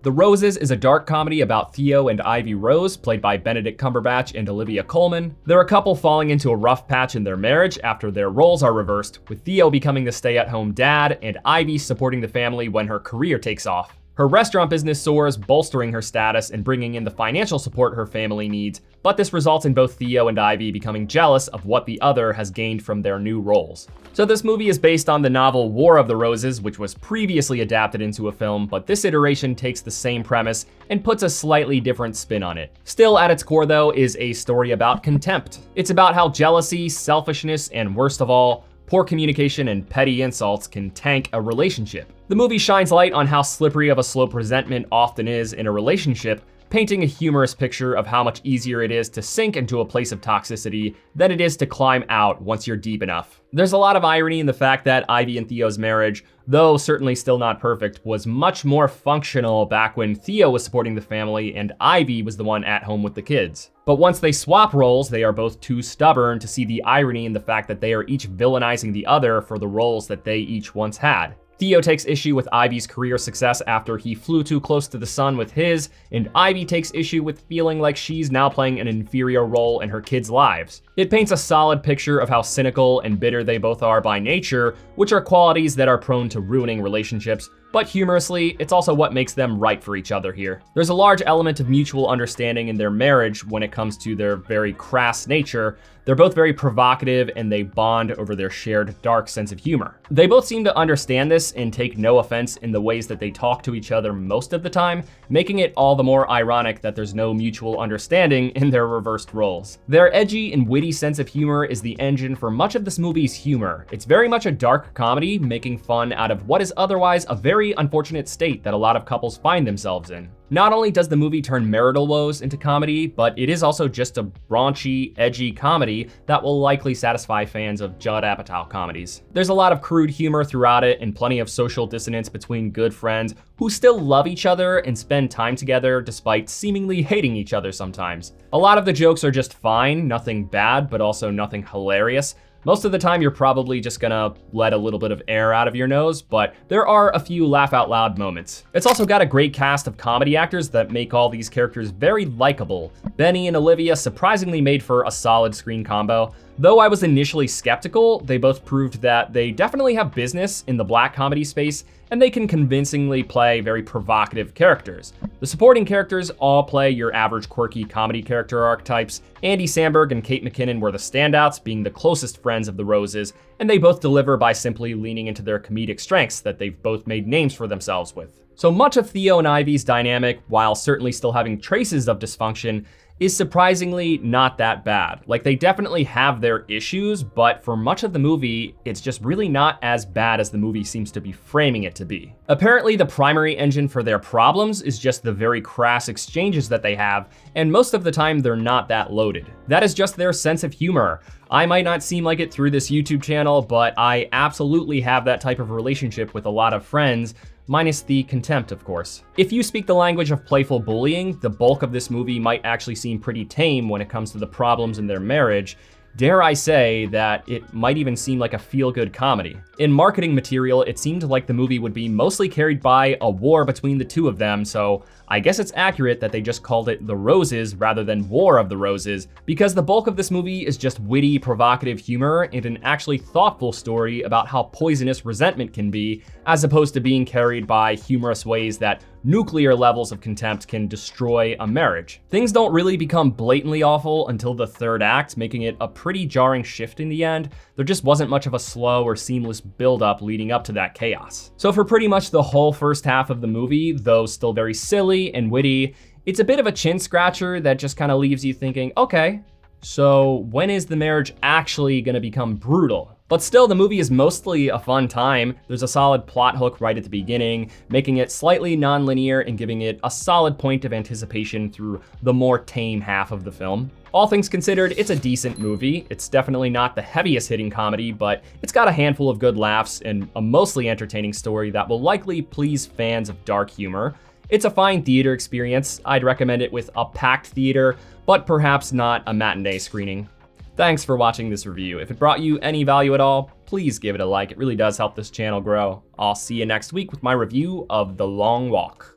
The Roses is a dark comedy about Theo and Ivy Rose, played by Benedict Cumberbatch and Olivia Coleman. They're a couple falling into a rough patch in their marriage after their roles are reversed, with Theo becoming the stay-at-home dad and Ivy supporting the family when her career takes off. Her restaurant business soars, bolstering her status and bringing in the financial support her family needs, but this results in both Theo and Ivy becoming jealous of what the other has gained from their new roles. So this movie is based on the novel War of the Roses, which was previously adapted into a film, but this iteration takes the same premise and puts a slightly different spin on it. Still at its core though is a story about contempt. It's about how jealousy, selfishness, and worst of all, poor communication and petty insults can tank a relationship. The movie shines light on how slippery of a slope resentment often is in a relationship, painting a humorous picture of how much easier it is to sink into a place of toxicity than it is to climb out once you're deep enough. There's a lot of irony in the fact that Ivy and Theo's marriage, though certainly still not perfect, was much more functional back when Theo was supporting the family and Ivy was the one at home with the kids. But once they swap roles, they are both too stubborn to see the irony in the fact that they are each villainizing the other for the roles that they each once had. Theo takes issue with Ivy's career success after he flew too close to the sun with his, and Ivy takes issue with feeling like she's now playing an inferior role in her kids' lives. It paints a solid picture of how cynical and bitter they both are by nature, which are qualities that are prone to ruining relationships, but humorously, it's also what makes them right for each other here. There's a large element of mutual understanding in their marriage when it comes to their very crass nature. They're both very provocative and they bond over their shared dark sense of humor. They both seem to understand this and take no offense in the ways that they talk to each other most of the time, making it all the more ironic that there's no mutual understanding in their reversed roles. Their edgy and witty sense of humor is the engine for much of this movie's humor. It's very much a dark comedy, making fun out of what is otherwise a very unfortunate state that a lot of couples find themselves in. Not only does the movie turn marital woes into comedy, but it is also just a raunchy, edgy comedy that will likely satisfy fans of Judd Apatow comedies. There's a lot of crude humor throughout it and plenty of social dissonance between good friends who still love each other and spend time together despite seemingly hating each other sometimes. A lot of the jokes are just fine, nothing bad, but also nothing hilarious. Most of the time, you're probably just gonna let a little bit of air out of your nose, but there are a few laugh out loud moments. It's also got a great cast of comedy actors that make all these characters very likable. Benny and Olivia surprisingly made for a solid screen combo. Though I was initially skeptical, they both proved that they definitely have business in the black comedy space, and they can convincingly play very provocative characters. The supporting characters all play your average quirky comedy character archetypes. Andy Samberg and Kate McKinnon were the standouts, being the closest friends of the Roses, and they both deliver by simply leaning into their comedic strengths that they've both made names for themselves with. So much of Theo and Ivy's dynamic, while certainly still having traces of dysfunction, is surprisingly not that bad. Like, they definitely have their issues, but for much of the movie, it's just really not as bad as the movie seems to be framing it to be. Apparently, the primary engine for their problems is just the very crass exchanges that they have, and most of the time they're not that loaded. That is just their sense of humor. I might not seem like it through this YouTube channel, but I absolutely have that type of relationship with a lot of friends, minus the contempt, of course. If you speak the language of playful bullying, the bulk of this movie might actually seem pretty tame when it comes to the problems in their marriage. Dare I say that it might even seem like a feel-good comedy. In marketing material, it seemed like the movie would be mostly carried by a war between the two of them, so I guess it's accurate that they just called it The Roses rather than War of the Roses, because the bulk of this movie is just witty, provocative humor and an actually thoughtful story about how poisonous resentment can be, as opposed to being carried by humorous ways that nuclear levels of contempt can destroy a marriage. Things don't really become blatantly awful until the third act, making it a pretty jarring shift in the end. There just wasn't much of a slow or seamless build-up leading up to that chaos. So for pretty much the whole first half of the movie, though still very silly and witty, it's a bit of a chin scratcher that just kind of leaves you thinking, okay, so when is the marriage actually gonna become brutal? But still, the movie is mostly a fun time. There's a solid plot hook right at the beginning, making it slightly non-linear and giving it a solid point of anticipation through the more tame half of the film. All things considered, it's a decent movie. It's definitely not the heaviest hitting comedy, but it's got a handful of good laughs and a mostly entertaining story that will likely please fans of dark humor. It's a fine theater experience. I'd recommend it with a packed theater, but perhaps not a matinee screening. Thanks for watching this review. If it brought you any value at all, please give it a like. It really does help this channel grow. I'll see you next week with my review of The Long Walk.